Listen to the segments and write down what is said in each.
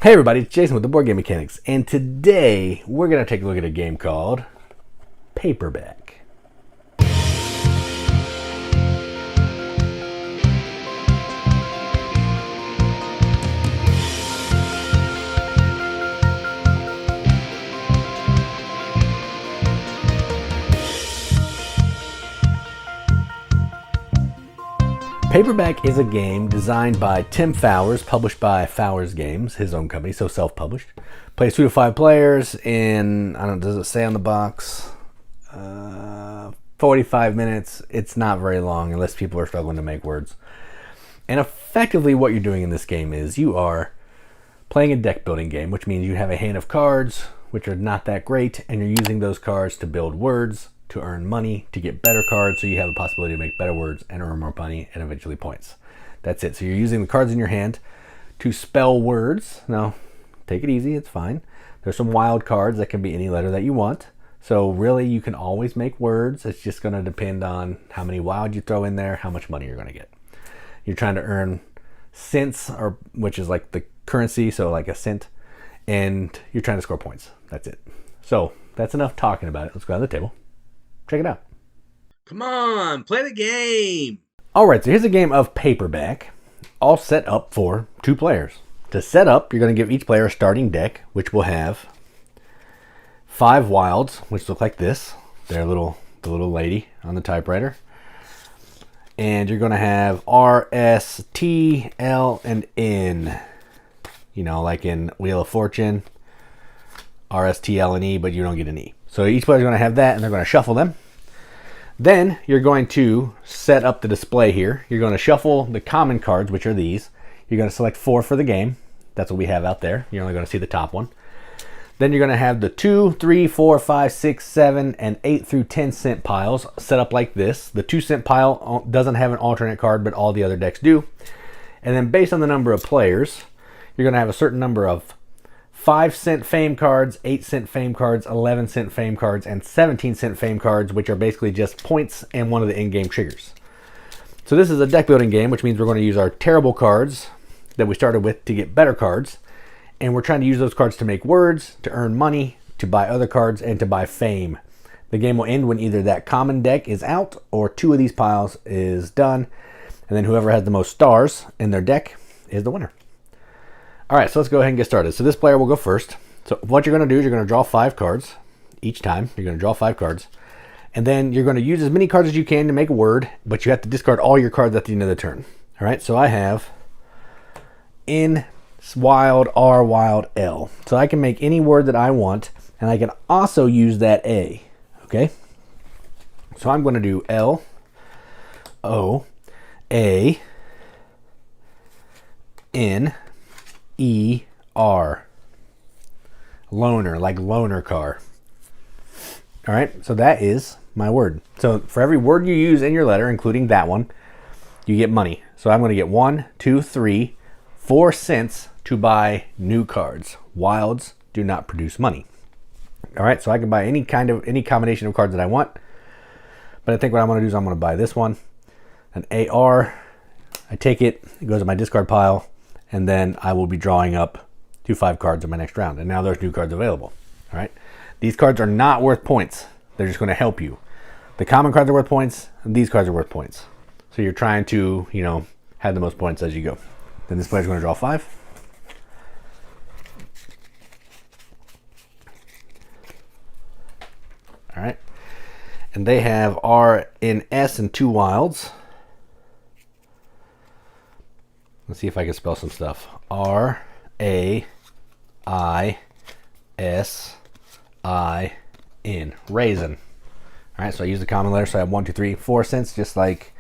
Hey everybody, it's Jason with the Board Game Mechanics, and today we're going to take a look at a game called Paperback. Paperback is a game designed by Tim Fowers, published by Fowers Games, his own company, so self-published. Plays 2 to 5 players in, I don't know, does it say on the box? 45 minutes. It's not very long unless people are struggling to make words. And effectively what you're doing in this game is you are playing a deck building game, which means you have a hand of cards, which are not that great, and you're using those cards to build words, to earn money, to get better cards, so you have the possibility to make better words and earn more money and eventually points. That's it. So you're using the cards in your hand to spell words. Now, take it easy, it's fine. There's some wild cards that can be any letter that you want. So really, you can always make words. It's just going to depend on how many wild you throw in there, how much money you're going to get. You're trying to earn cents, or which is like the currency, so like a cent, and you're trying to score points. That's it. So that's enough talking about it. Let's go on the table. Check it out. Come on, play the game. All right, so here's a game of Paperback, all set up for 2 players. To set up, you're going to give each player a starting deck, which will have 5 wilds, which look like this. They're the little lady on the typewriter. And you're going to have R, S, T, L, and N. You know, like in Wheel of Fortune, R, S, T, L, and E, but you don't get an E. So each player's going to have that, and they're going to shuffle them. Then you're going to set up the display here. You're going to shuffle the common cards, which are these. You're going to select 4 for the game. That's what we have out there. You're only going to see the top one. Then you're going to have the 2, 3, 4, 5, 6, 7, and 8 through 10 cent piles set up like this. The 2 cent pile doesn't have an alternate card, but all the other decks do. And then based on the number of players, you're going to have a certain number of 5 cent fame cards, 8 cent fame cards, 11 cent fame cards, and 17 cent fame cards, which are basically just points and one of the in-game triggers. So this is a deck building game, which means we're going to use our terrible cards that we started with to get better cards. And we're trying to use those cards to make words, to earn money, to buy other cards, and to buy fame. The game will end when either that common deck is out or 2 of these piles is done. And then whoever has the most stars in their deck is the winner. All right, so let's go ahead and get started. So this player will go first. So what you're going to do is you're going to draw 5 cards each time. You're going to draw 5 cards. And then you're going to use as many cards as you can to make a word, but you have to discard all your cards at the end of the turn. All right, so I have N, wild, R, wild, L. So I can make any word that I want, and I can also use that A. Okay? So I'm going to do L, O, A, N, E, R. Loner, like loaner car. All right, so that is my word. So for every word you use in your letter, including that one, you get money. So I'm going to get 1, 2, 3, 4 cents to buy new cards. Wilds do not produce money. All right, so I can buy any combination of cards that I want. But I think what I'm going to do is I'm going to buy this one, an AR. I take it, it goes to my discard pile, and then I will be drawing up 2 5 cards in my next round. And now there's new cards available. All right, these cards are not worth points. They're just going to help you. The common cards are worth points, and these cards are worth points. So you're trying to, have the most points as you go. Then this player's going to draw 5. All right, and they have R, N, S, and 2 wilds. Let's see if I can spell some stuff. R, A, I, S, I, N. Raisin. All right, so I use the common letter, so I have 1, 2, 3, 4 cents, just like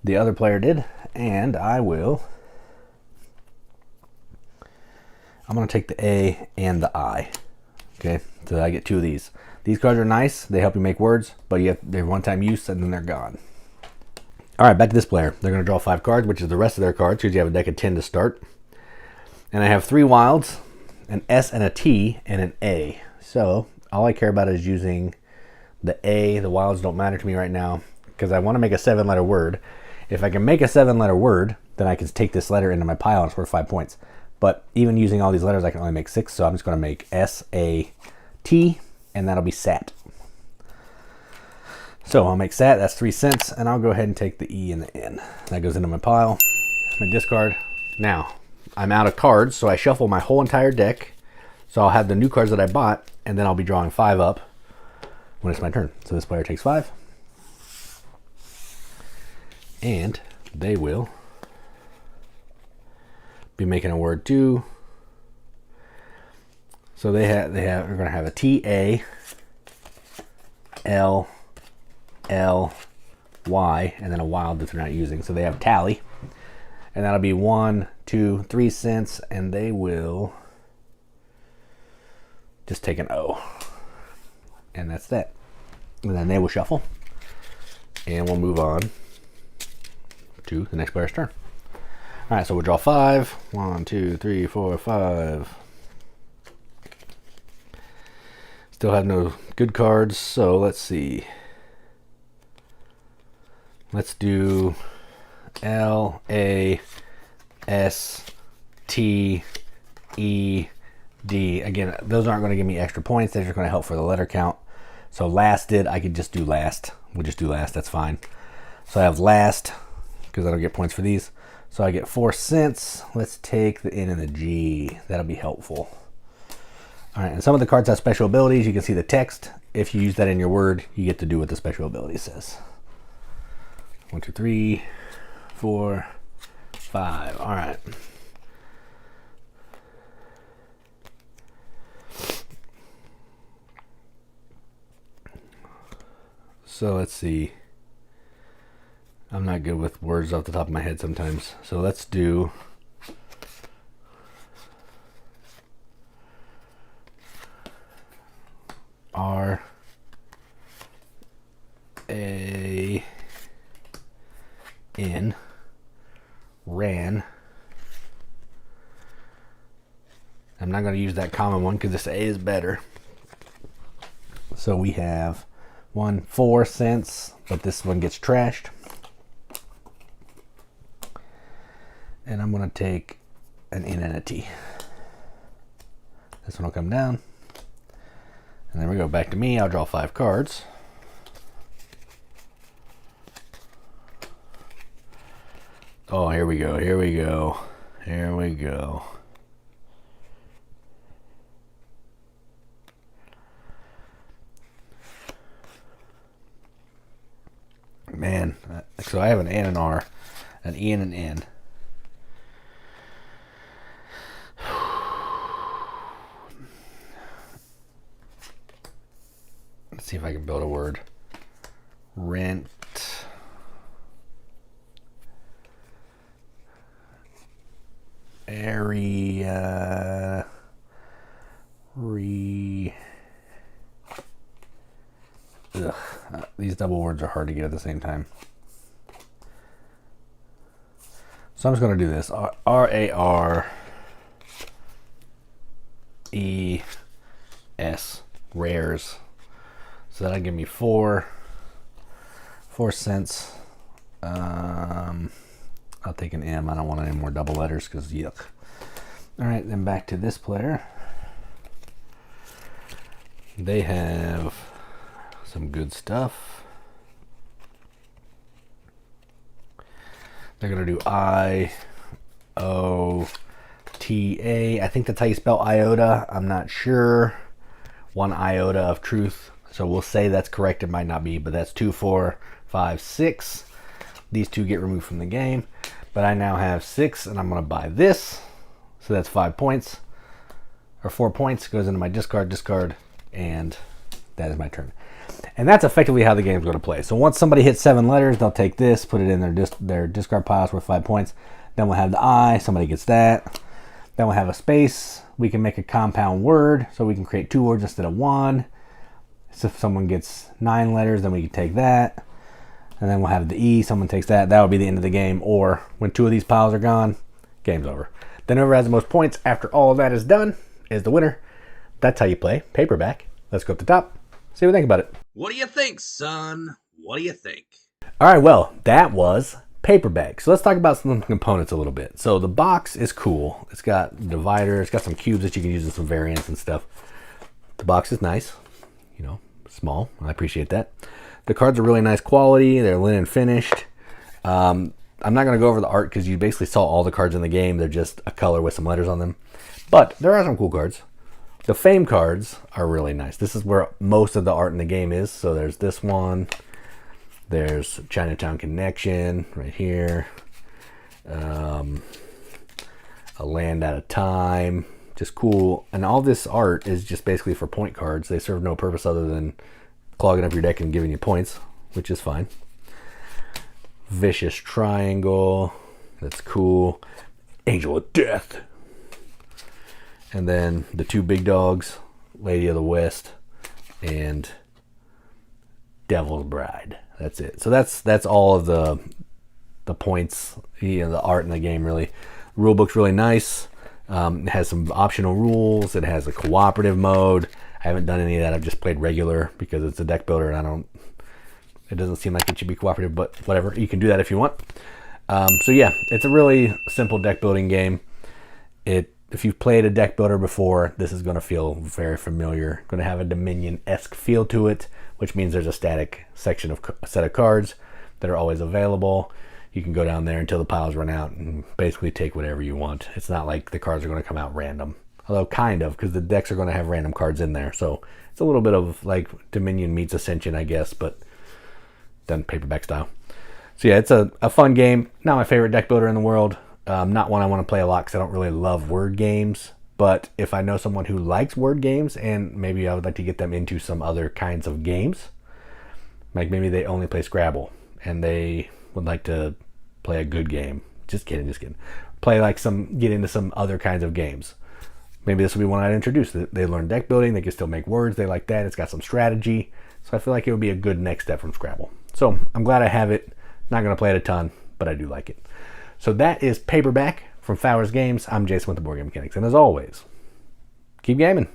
the other player did. And I'm going to take the A and the I. Okay, so I get 2 of these. These cards are nice. They help you make words, but they're one-time use, and then they're gone. All right, back to this player. They're going to draw 5 cards, which is the rest of their cards, because you have a deck of 10 to start. And I have 3 wilds, an S and a T, and an A. So all I care about is using the A. The wilds don't matter to me right now, because I want to make a 7-letter word. If I can make a 7-letter word, then I can take this letter into my pile and it's worth 5 points. But even using all these letters, I can only make 6. So I'm just going to make S-A-T, and that'll be sat. So I'll make sat, that's 3 cents, and I'll go ahead and take the E and the N. That goes into my pile, my discard. Now, I'm out of cards, so I shuffle my whole entire deck. So I'll have the new cards that I bought, and then I'll be drawing 5 up when it's my turn. So this player takes 5. And they will be making a word too. So they're going to have a T-A-L-L-Y, and then a wild that they're not using. So they have tally, and that'll be 1, 2, 3 cents, and they will just take an O, and that's that. And then they will shuffle, and we'll move on to the next player's turn. All right, so we'll draw 5. 1, 2, 3, 4, 5. Still have no good cards, so let's see. Let's do L-A-S-T-E-D. Again, those aren't going to give me extra points. They're just going to help for the letter count. So lasted, I could just do last. We'll just do last, that's fine. So I have last, because I don't get points for these. So I get 4 cents. Let's take the N and the G. That'll be helpful. All right, and some of the cards have special abilities. You can see the text. If you use that in your word, you get to do what the special ability says. 1, 2, 3, 4, 5. All right. So let's see. I'm not good with words off the top of my head sometimes. So let's do R-A-N, ran. I'm not going to use that common one because this A is better. So we have 4 cents, but this one gets trashed. And I'm going to take an N and a T. This one will come down. And then we go back to me. I'll draw 5 cards. Oh, here we go. Here we go. Here we go. Man, so I have an N and R, an E and an N. Let's see if I can build a word. Rent. Area. Ugh, these double words are hard to get at the same time. So I'm just going to do this. R-A-R-E-S. Rares. So that'll give me 4 cents. I'll take an M. I don't want any more double letters because yuck. All right, then back to this player. They have some good stuff. They're going to do I-O-T-A. I think that's how you spell iota. I'm not sure. 1 iota of truth. So we'll say that's correct. It might not be, but that's 2, 4, 5, 6. These 2 get removed from the game. But I now have 6, and I'm going to buy this. So that's 5 points. Or 4 points. Goes into my discard, and that is my turn. And that's effectively how the game's going to play. So once somebody hits 7 letters, they'll take this, put it in their discard piles worth 5 points. Then we'll have the I. Somebody gets that. Then we'll have a space. We can make a compound word. So we can create 2 words instead of 1. So if someone gets 9 letters, then we can take that. And then we'll have the E. Someone takes that. That will be the end of the game. Or when 2 of these piles are gone, game's over. Then whoever has the most points after all of that is done is the winner. That's how you play Paperback. Let's go up the top. See what we think about it. What do you think, son? What do you think? All right, well, that was Paperback. So let's talk about some components a little bit. So the box is cool. It's got divider. It's got some cubes that you can use in some variants and stuff. The box is nice. You know, small. I appreciate that. The cards are really nice quality. They're linen finished. I'm not going to go over the art because you basically saw all the cards in the game. They're just a color with some letters on them. But there are some cool cards. The Fame cards are really nice. This is where most of the art in the game is. So there's this one. There's Chinatown Connection right here. A Land at a Time. Just cool. And all this art is just basically for point cards. They serve no purpose other than clogging up your deck and giving you points, which is fine. Vicious Triangle. That's cool. Angel of Death. And then the two big dogs, Lady of the West and Devil's Bride. That's it. So that's all of the points, you know, the art in the game really. The rule book's really nice. It has some optional rules. It has a cooperative mode. I haven't done any of that. I've just played regular because it's a deck builder and it doesn't seem like it should be cooperative, but whatever. You can do that if you want. So yeah, it's a really simple deck building game. If you've played a deck builder before, this is going to feel very familiar. Going to have a Dominion-esque feel to it, which means there's a static section of a set of cards that are always available. You can go down there until the piles run out and basically take whatever you want. It's not like the cards are going to come out random. Although kind of, because the decks are going to have random cards in there. So it's a little bit of like Dominion meets Ascension, I guess, but done paperback style. So yeah, it's a fun game. Not my favorite deck builder in the world. Not one I want to play a lot because I don't really love word games. But if I know someone who likes word games and maybe I would like to get them into some other kinds of games, like maybe they only play Scrabble and they would like to play a good game. Just kidding. Play like get into some other kinds of games. Maybe this will be one I'd introduce. They learn deck building. They can still make words. They like that. It's got some strategy. So I feel like it would be a good next step from Scrabble. So I'm glad I have it. Not going to play it a ton, but I do like it. So that is Paperback from Fowers Games. I'm Jason with the Boardgame Mechanics. And as always, keep gaming.